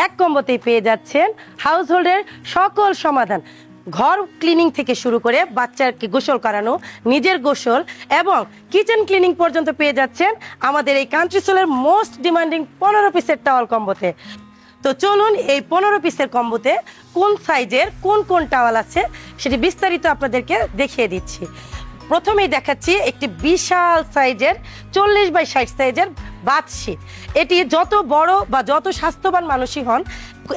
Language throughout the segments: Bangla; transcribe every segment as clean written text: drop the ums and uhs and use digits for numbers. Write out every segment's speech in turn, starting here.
এক কম্বোতেই পেয়ে যাচ্ছেন হাউস হোল্ডের সকল সমাধান। ঘর ক্লিনিং থেকে শুরু করে বাচ্চাকে গোসল করানো, নিজের গোসল এবং কিচেন ক্লিনিং পর্যন্ত পেয়ে যাচ্ছেন আমাদের এই কান্ট্রি সোলের মোস্ট ডিমান্ডিং 15 পিসের টাওয়াল কম্বোতে। তো চলুন এই 15 পিসের কম্বোতে কোন সাইজের কোন কোন টাওয়াল আছে সেটি বিস্তারিত আপনাদেরকে দেখিয়ে দিচ্ছি। প্রথমেই দেখাচ্ছি একটি বিশাল সাইজের 40x60 সাইজের বাথশিট। এটি যত বড় বা যত স্বাস্থ্যবান মানুষই হন,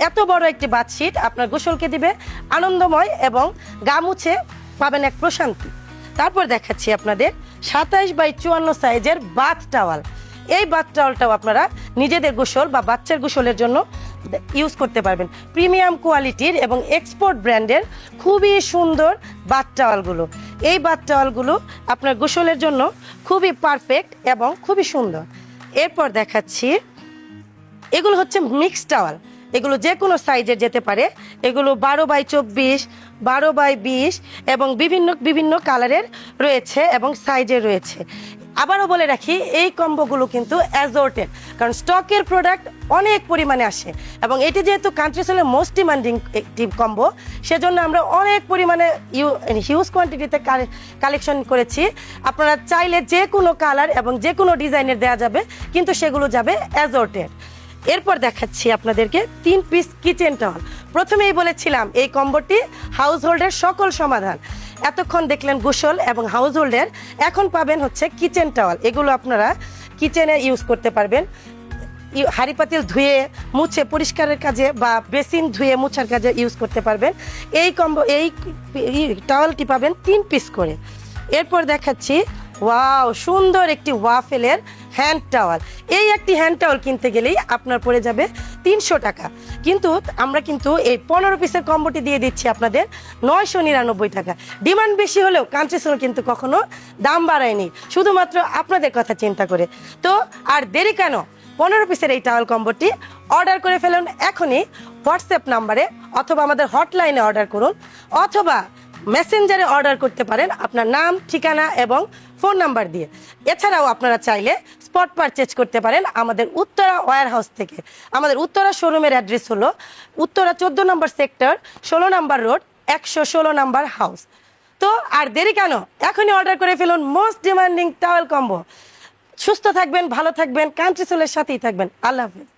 এত বড় একটি বাথশিট আপনার গোসলকে দিবে আনন্দময় এবং গা মুছে পাবেন এক প্রশান্তি। তারপর দেখাচ্ছি আপনাদের 27x54 সাইজের বাথ টাওয়াল। এই বাথ টাওয়ালটাও আপনারা নিজেদের গোসল বা বাচ্চার গোসলের জন্য ইউজ করতে পারবেন। প্রিমিয়াম কোয়ালিটির এবং এক্সপোর্ট ব্র্যান্ডের খুবই সুন্দর বাথ টাওয়ালগুলো। এই বাথ টাওয়ালগুলো আপনার গোসলের জন্য খুবই পারফেক্ট এবং খুবই সুন্দর। এরপর দেখাচ্ছি এগুলো হচ্ছে মিক্স টাওয়াল। এগুলো যে কোনো সাইজের যেতে পারে। এগুলো 12x24, 12x20 এবং বিভিন্ন বিভিন্ন কালারের রয়েছে এবং সাইজের রয়েছে। আবারও বলে রাখি, এই কম্বোগুলো কিন্তু অ্যাজর্টেড, কারণ স্টকের প্রোডাক্ট অনেক পরিমাণে আসে এবং এটি যেহেতু কান্ট্রি সোলের মোস্ট ডিমান্ডিং একটি কম্বো, সেজন্য আমরা অনেক পরিমাণে হিউজ কোয়ান্টিটিতে কালেকশন করেছি। আপনারা চাইলে যে কোনো কালার এবং যে কোনো ডিজাইনের দেওয়া যাবে, কিন্তু সেগুলো যাবে অ্যাজর্টেড। এরপর দেখাচ্ছি আপনাদেরকে 3 পিস কিচেন টাওয়াল। প্রথমেই বলেছিলাম এই কম্বোটি হাউস হোল্ডের সকল সমাধান। এতক্ষণ দেখলেন গোসল এবং হাউস হোল্ডের, এখন পাবেন হচ্ছে কিচেন টাওয়াল। এগুলো আপনারা কিচেনে ইউজ করতে পারবেন, হাঁড়ি পাতিল ধুয়ে মুছে পরিষ্কারের কাজে বা বেসিন ধুয়ে মুছার কাজে ইউজ করতে পারবেন। এই টাওয়ালটি পাবেন 3 পিস করে। এরপর দেখাচ্ছি ওয়াও, সুন্দর একটি ওয়াফেলের হ্যান্ড টাওয়াল। এই একটি হ্যান্ড টাওয়াল কিনতে গেলেই আপনার পড়ে যাবে 300 টাকা, কিন্তু আমরা কিন্তু এই 15 পিসের কম্বোটি দিয়ে দিচ্ছি আপনাদের 999 টাকা। ডিমান্ড বেশি হলেও কান্ট্রি সোল কিন্তু কখনো দাম বাড়ায়নি, শুধুমাত্র আপনাদের কথা চিন্তা করে। তো আর দেরি কেন, 15 পিসের এই টাওয়াল কম্বোটি অর্ডার করে ফেলুন এখনই হোয়াটসঅ্যাপ নাম্বারে, অথবা আমাদের হটলাইনে অর্ডার করুন, অথবা মেসেঞ্জারে অর্ডার করতে পারেন আপনার নাম, ঠিকানা এবং ফোন নাম্বার দিয়ে। এছাড়াও আপনারা চাইলে স্পট পারচেজ করতে পারেন আমাদের উত্তরা ওয়্যার হাউস থেকে। আমাদের উত্তরা শোরুমের অ্যাড্রেস হলো উত্তরা 14 নম্বর সেক্টর, 16 নম্বর রোড, 116 নম্বর হাউস। তো আর দেরি কেন, এখনই অর্ডার করে ফেলুন মোস্ট ডিমান্ডিং টাওয়াল কম্বো। সুস্থ থাকবেন, ভালো থাকবেন, কান্ট্রি সোলের সাথেই থাকবেন। আল্লাহ হাফেজ।